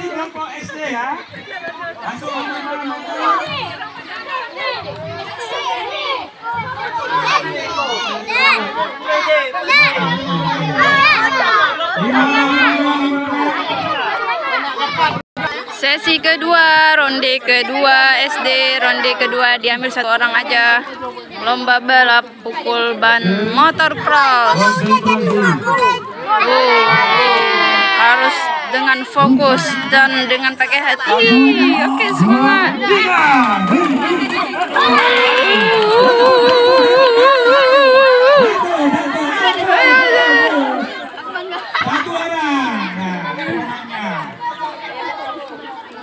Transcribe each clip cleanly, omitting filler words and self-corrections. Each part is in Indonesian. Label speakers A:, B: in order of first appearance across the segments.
A: kelompok SD ya. Langsung
B: sesi kedua, ronde kedua SD, ronde kedua diambil satu orang aja. Lomba balap pukul ban motor cross. Harus dengan fokus dan dengan pakai hati. Oke, semangat.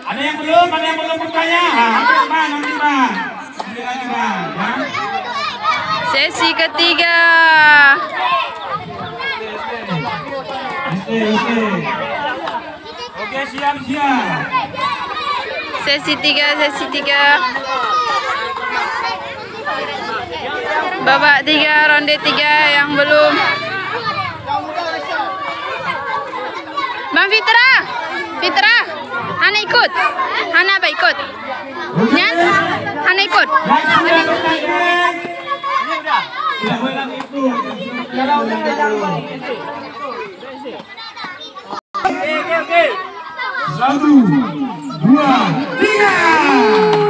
A: Ada yang belum bertanya? Nanti Bang.
B: Sesi ketiga.
A: Oke, siap.
B: Sesi tiga. Babak 3, ronde 3 yang belum. Bang Fitra, Hana ikut. Hana apa ikut? Nyan? Hana ikut.
A: Oke. 1, 2, 3.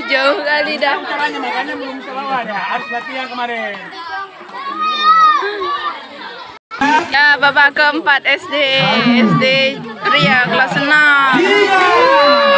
B: Jauh kali dah.
A: Makanya belum bisa lawan ya. Harus latihan kemarin.
B: Ya, babak keempat SD pria kelas 6.